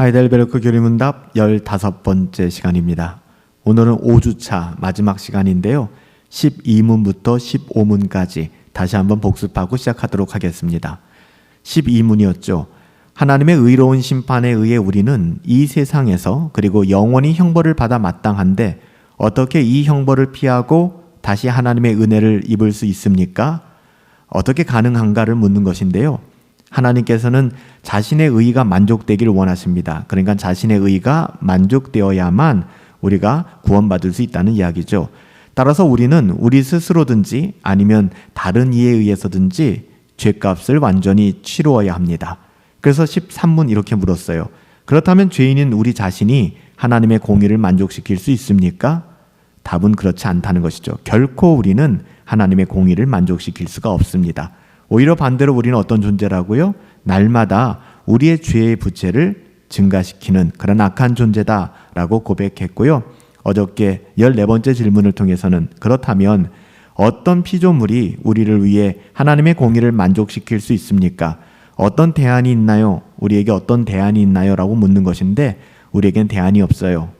하이델베르크 교리문답 15번째 시간입니다. 오늘은 5주차 마지막 시간인데요. 12문부터 15문까지 다시 한번 복습하고 시작하도록 하겠습니다. 12문이었죠. 하나님의 의로운 심판에 의해 우리는 이 세상에서 그리고 영원히 형벌을 받아 마땅한데 어떻게 이 형벌을 피하고 다시 하나님의 은혜를 입을 수 있습니까? 어떻게 가능한가를 묻는 것인데요. 하나님께서는 자신의 의가 만족되기를 원하십니다. 그러니까 자신의 의가 만족되어야만 우리가 구원받을 수 있다는 이야기죠. 따라서 우리는 우리 스스로든지 아니면 다른 이에 의해서든지 죄값을 완전히 치루어야 합니다. 그래서 13문 이렇게 물었어요. 그렇다면 죄인인 우리 자신이 하나님의 공의를 만족시킬 수 있습니까? 답은 그렇지 않다는 것이죠. 결코 우리는 하나님의 공의를 만족시킬 수가 없습니다. 오히려 반대로 우리는 어떤 존재라고요? 날마다 우리의 죄의 부채를 증가시키는 그런 악한 존재다라고 고백했고요. 어저께 14번째 질문을 통해서는 그렇다면 어떤 피조물이 우리를 위해 하나님의 공의를 만족시킬 수 있습니까? 어떤 대안이 있나요? 우리에게 어떤 대안이 있나요? 라고 묻는 것인데 우리에겐 대안이 없어요.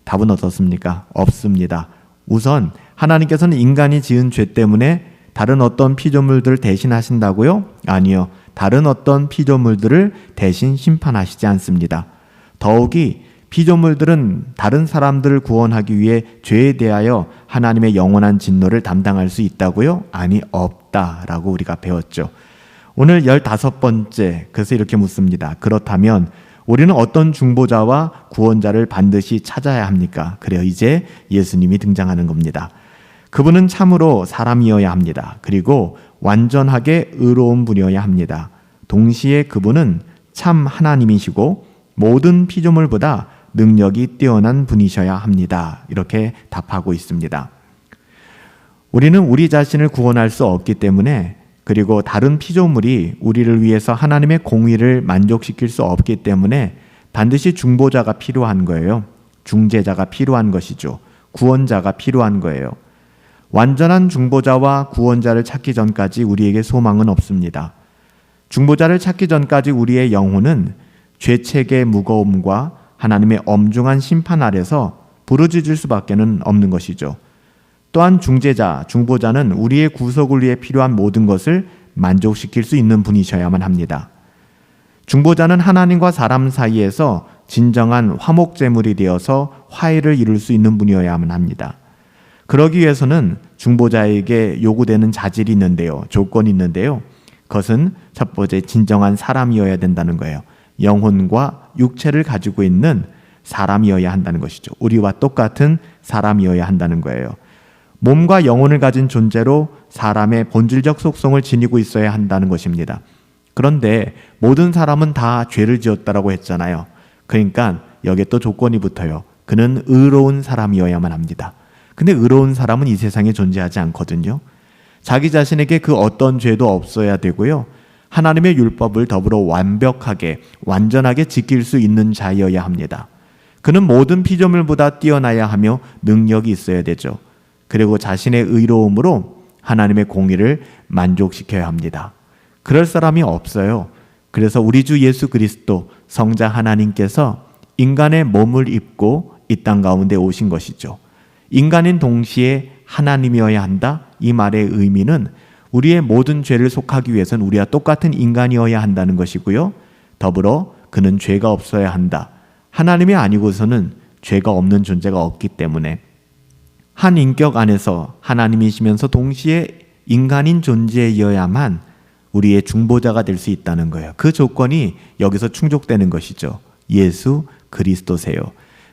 답은 어떻습니까? 없습니다. 우선 하나님께서는 인간이 지은 죄 때문에 다른 어떤 피조물들을 대신하신다고요? 아니요. 다른 어떤 피조물들을 대신 심판하시지 않습니다. 더욱이 피조물들은 다른 사람들을 구원하기 위해 죄에 대하여 하나님의 영원한 진노를 담당할 수 있다고요? 아니, 없다라고 우리가 배웠죠. 오늘 15번째, 그래서 이렇게 묻습니다. 그렇다면 우리는 어떤 중보자와 구원자를 반드시 찾아야 합니까? 그래요. 이제 예수님이 등장하는 겁니다. 그분은 참으로 사람이어야 합니다. 그리고 완전하게 의로운 분이어야 합니다. 동시에 그분은 참 하나님이시고 모든 피조물보다 능력이 뛰어난 분이셔야 합니다. 이렇게 답하고 있습니다. 우리는 우리 자신을 구원할 수 없기 때문에 그리고 다른 피조물이 우리를 위해서 하나님의 공의를 만족시킬 수 없기 때문에 반드시 중보자가 필요한 거예요. 중재자가 필요한 것이죠. 구원자가 필요한 거예요. 완전한 중보자와 구원자를 찾기 전까지 우리에게 소망은 없습니다. 중보자를 찾기 전까지 우리의 영혼은 죄책의 무거움과 하나님의 엄중한 심판 아래서 부르짖을 수밖에 없는 것이죠. 또한 중재자, 중보자는 우리의 구속을 위해 필요한 모든 것을 만족시킬 수 있는 분이셔야만 합니다. 중보자는 하나님과 사람 사이에서 진정한 화목제물이 되어서 화해를 이룰 수 있는 분이어야만 합니다. 그러기 위해서는 중보자에게 요구되는 자질이 있는데요. 조건이 있는데요. 그것은 첫 번째 진정한 사람이어야 된다는 거예요. 영혼과 육체를 가지고 있는 사람이어야 한다는 것이죠. 우리와 똑같은 사람이어야 한다는 거예요. 몸과 영혼을 가진 존재로 사람의 본질적 속성을 지니고 있어야 한다는 것입니다. 그런데 모든 사람은 다 죄를 지었다라고 했잖아요. 그러니까 여기에 또 조건이 붙어요. 그는 의로운 사람이어야만 합니다. 근데 의로운 사람은 이 세상에 존재하지 않거든요. 자기 자신에게 그 어떤 죄도 없어야 되고요. 하나님의 율법을 더불어 완벽하게, 완전하게 지킬 수 있는 자여야 합니다. 그는 모든 피조물보다 뛰어나야 하며 능력이 있어야 되죠. 그리고 자신의 의로움으로 하나님의 공의를 만족시켜야 합니다. 그럴 사람이 없어요. 그래서 우리 주 예수 그리스도 성자 하나님께서 인간의 몸을 입고 이 땅 가운데 오신 것이죠. 인간인 동시에 하나님이어야 한다? 이 말의 의미는 우리의 모든 죄를 속하기 위해서는 우리와 똑같은 인간이어야 한다는 것이고요. 더불어 그는 죄가 없어야 한다. 하나님이 아니고서는 죄가 없는 존재가 없기 때문에 한 인격 안에서 하나님이시면서 동시에 인간인 존재이어야만 우리의 중보자가 될 수 있다는 거예요. 그 조건이 여기서 충족되는 것이죠. 예수 그리스도세요.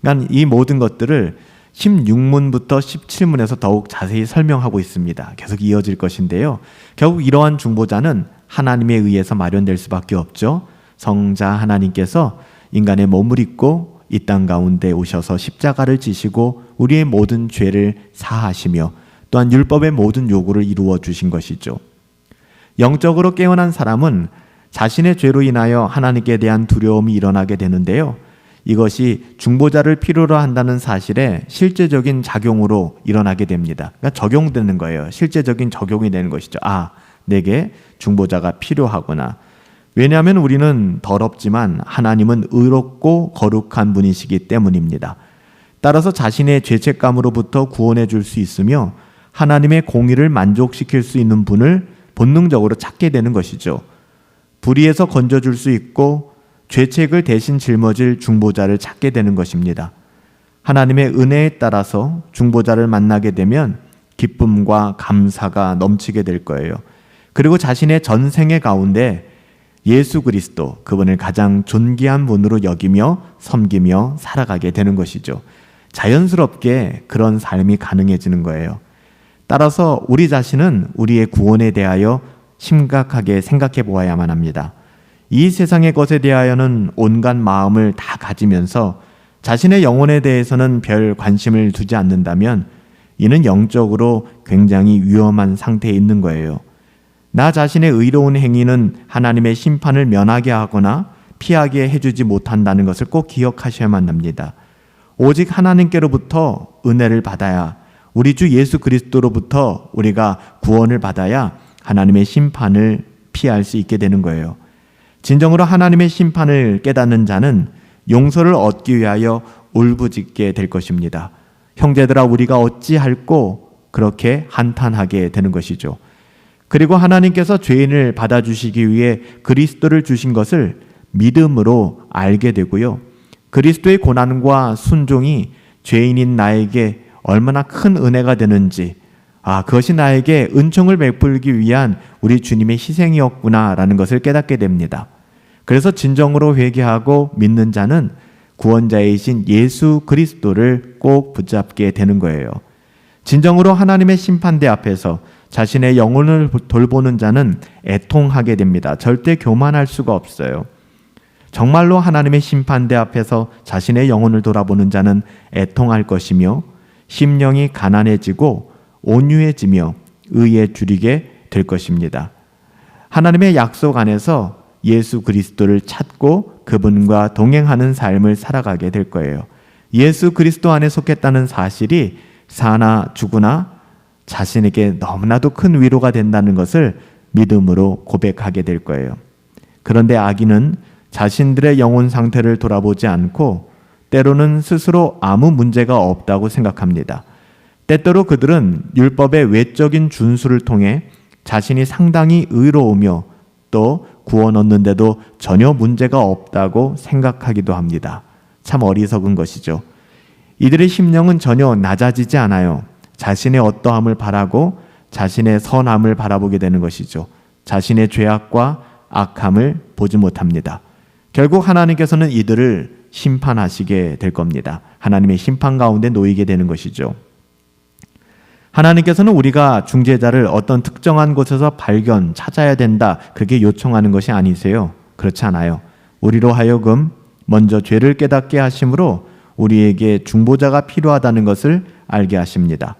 그러니까 이 모든 것들을 16문부터 17문에서 더욱 자세히 설명하고 있습니다. 계속 이어질 것인데요. 결국 이러한 중보자는 하나님에 의해서 마련될 수밖에 없죠. 성자 하나님께서 인간의 몸을 입고 이 땅 가운데 오셔서 십자가를 지시고 우리의 모든 죄를 사하시며 또한 율법의 모든 요구를 이루어 주신 것이죠. 영적으로 깨어난 사람은 자신의 죄로 인하여 하나님께 대한 두려움이 일어나게 되는데요. 이것이 중보자를 필요로 한다는 사실에 실제적인 작용으로 일어나게 됩니다. 그러니까 적용되는 거예요. 실제적인 적용이 되는 것이죠. 아, 내게 중보자가 필요하구나. 왜냐하면 우리는 더럽지만 하나님은 의롭고 거룩한 분이시기 때문입니다. 따라서 자신의 죄책감으로부터 구원해 줄 수 있으며 하나님의 공의를 만족시킬 수 있는 분을 본능적으로 찾게 되는 것이죠. 불의에서 건져줄 수 있고 죄책을 대신 짊어질 중보자를 찾게 되는 것입니다. 하나님의 은혜에 따라서 중보자를 만나게 되면 기쁨과 감사가 넘치게 될 거예요. 그리고 자신의 전생의 가운데 예수 그리스도, 그분을 가장 존귀한 분으로 여기며 섬기며 살아가게 되는 것이죠. 자연스럽게 그런 삶이 가능해지는 거예요. 따라서 우리 자신은 우리의 구원에 대하여 심각하게 생각해 보아야만 합니다. 이 세상의 것에 대하여는 온갖 마음을 다 가지면서 자신의 영혼에 대해서는 별 관심을 두지 않는다면 이는 영적으로 굉장히 위험한 상태에 있는 거예요. 나 자신의 의로운 행위는 하나님의 심판을 면하게 하거나 피하게 해주지 못한다는 것을 꼭 기억하셔야만 합니다. 오직 하나님께로부터 은혜를 받아야, 우리 주 예수 그리스도로부터 우리가 구원을 받아야 하나님의 심판을 피할 수 있게 되는 거예요. 진정으로 하나님의 심판을 깨닫는 자는 용서를 얻기 위하여 울부짖게 될 것입니다. 형제들아, 우리가 어찌할꼬 그렇게 한탄하게 되는 것이죠. 그리고 하나님께서 죄인을 받아주시기 위해 그리스도를 주신 것을 믿음으로 알게 되고요. 그리스도의 고난과 순종이 죄인인 나에게 얼마나 큰 은혜가 되는지, 그것이 나에게 은총을 베풀기 위한 우리 주님의 희생이었구나라는 것을 깨닫게 됩니다. 그래서 진정으로 회개하고 믿는 자는 구원자이신 예수 그리스도를 꼭 붙잡게 되는 거예요. 진정으로 하나님의 심판대 앞에서 자신의 영혼을 돌보는 자는 애통하게 됩니다. 절대 교만할 수가 없어요. 정말로 하나님의 심판대 앞에서 자신의 영혼을 돌아보는 자는 애통할 것이며 심령이 가난해지고 온유해지며 의에 줄이게 될 것입니다. 하나님의 약속 안에서 예수 그리스도를 찾고 그분과 동행하는 삶을 살아가게 될 거예요. 예수 그리스도 안에 속했다는 사실이 사나 죽으나 자신에게 너무나도 큰 위로가 된다는 것을 믿음으로 고백하게 될 거예요. 그런데 악인은 자신들의 영혼 상태를 돌아보지 않고 때로는 스스로 아무 문제가 없다고 생각합니다. 때때로 그들은 율법의 외적인 준수를 통해 자신이 상당히 의로우며 또 구원 얻는데도 전혀 문제가 없다고 생각하기도 합니다. 참 어리석은 것이죠. 이들의 심령은 전혀 낮아지지 않아요. 자신의 어떠함을 바라고 자신의 선함을 바라보게 되는 것이죠. 자신의 죄악과 악함을 보지 못합니다. 결국 하나님께서는 이들을 심판하시게 될 겁니다. 하나님의 심판 가운데 놓이게 되는 것이죠. 하나님께서는 우리가 중재자를 어떤 특정한 곳에서 찾아야 된다, 그렇게 요청하는 것이 아니세요. 그렇지 않아요. 우리로 하여금 먼저 죄를 깨닫게 하심으로 우리에게 중보자가 필요하다는 것을 알게 하십니다.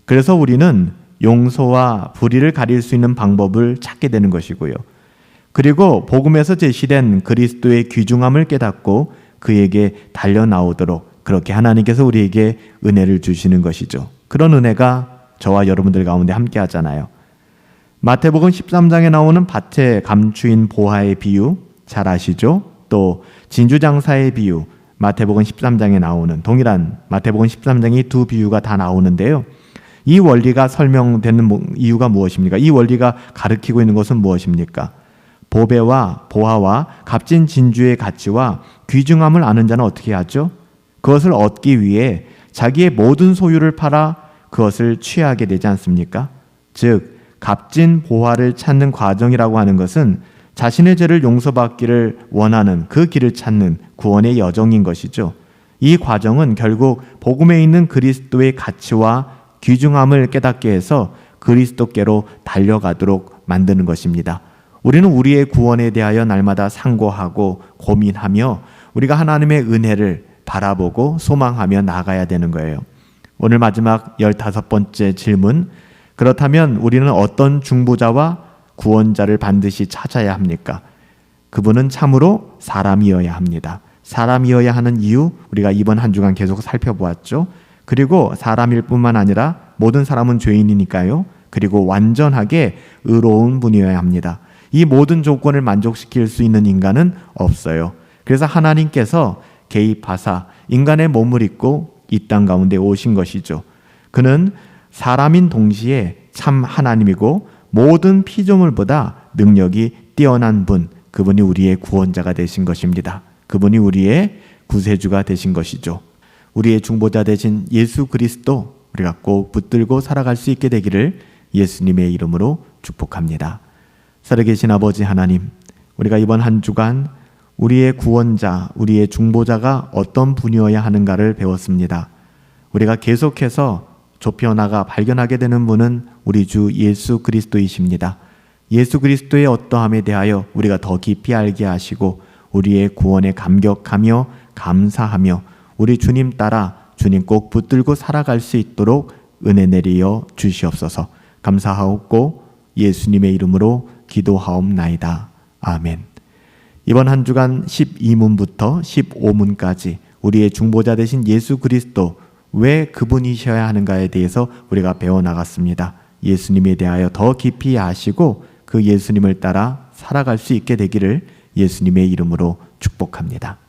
그래서 우리는 용서와 불의를 가릴 수 있는 방법을 찾게 되는 것이고요. 그리고 복음에서 제시된 그리스도의 귀중함을 깨닫고 그에게 달려나오도록 그렇게 하나님께서 우리에게 은혜를 주시는 것이죠. 그런 은혜가 저와 여러분들 가운데 함께 하잖아요. 마태복음 13장에 나오는 밭에 감추인 보화의 비유 잘 아시죠? 또 진주장사의 비유, 마태복음 13장에 나오는 동일한 마태복음 13장의 두 비유가 다 나오는데요. 이 원리가 설명되는 이유가 무엇입니까? 이 원리가 가리키고 있는 것은 무엇입니까? 보배와 보화와 값진 진주의 가치와 귀중함을 아는 자는 어떻게 하죠? 그것을 얻기 위해 자기의 모든 소유를 팔아 그것을 취하게 되지 않습니까? 즉, 값진 보화를 찾는 과정이라고 하는 것은 자신의 죄를 용서받기를 원하는 그 길을 찾는 구원의 여정인 것이죠. 이 과정은 결국 복음에 있는 그리스도의 가치와 귀중함을 깨닫게 해서 그리스도께로 달려가도록 만드는 것입니다. 우리는 우리의 구원에 대하여 날마다 상고하고 고민하며 우리가 하나님의 은혜를 바라보고 소망하며 나아가야 되는 거예요. 오늘 마지막 15번째 질문, 그렇다면 우리는 어떤 중보자와 구원자를 반드시 찾아야 합니까? 그분은 참으로 사람이어야 합니다. 사람이어야 하는 이유, 우리가 이번 한 주간 계속 살펴보았죠. 그리고 사람일 뿐만 아니라 모든 사람은 죄인이니까요. 그리고 완전하게 의로운 분이어야 합니다. 이 모든 조건을 만족시킬 수 있는 인간은 없어요. 그래서 하나님께서 개입하사 인간의 몸을 입고 이 땅 가운데 오신 것이죠. 그는 사람인 동시에 참 하나님이고 모든 피조물보다 능력이 뛰어난 분, 그분이 우리의 구원자가 되신 것입니다. 그분이 우리의 구세주가 되신 것이죠. 우리의 중보자 되신 예수 그리스도 우리가 꼭 붙들고 살아갈 수 있게 되기를 예수님의 이름으로 축복합니다. 살아계신 아버지 하나님, 우리가 이번 한 주간 우리의 구원자, 우리의 중보자가 어떤 분이어야 하는가를 배웠습니다. 우리가 계속해서 좁혀나가 발견하게 되는 분은 우리 주 예수 그리스도이십니다. 예수 그리스도의 어떠함에 대하여 우리가 더 깊이 알게 하시고 우리의 구원에 감격하며 감사하며 우리 주님 따라 주님 꼭 붙들고 살아갈 수 있도록 은혜 내리어 주시옵소서. 감사하옵고 예수님의 이름으로 기도하옵나이다. 아멘. 이번 한 주간 12문부터 15문까지 우리의 중보자 되신 예수 그리스도, 왜 그분이셔야 하는가에 대해서 우리가 배워나갔습니다. 예수님에 대하여 더 깊이 아시고 그 예수님을 따라 살아갈 수 있게 되기를 예수님의 이름으로 축복합니다.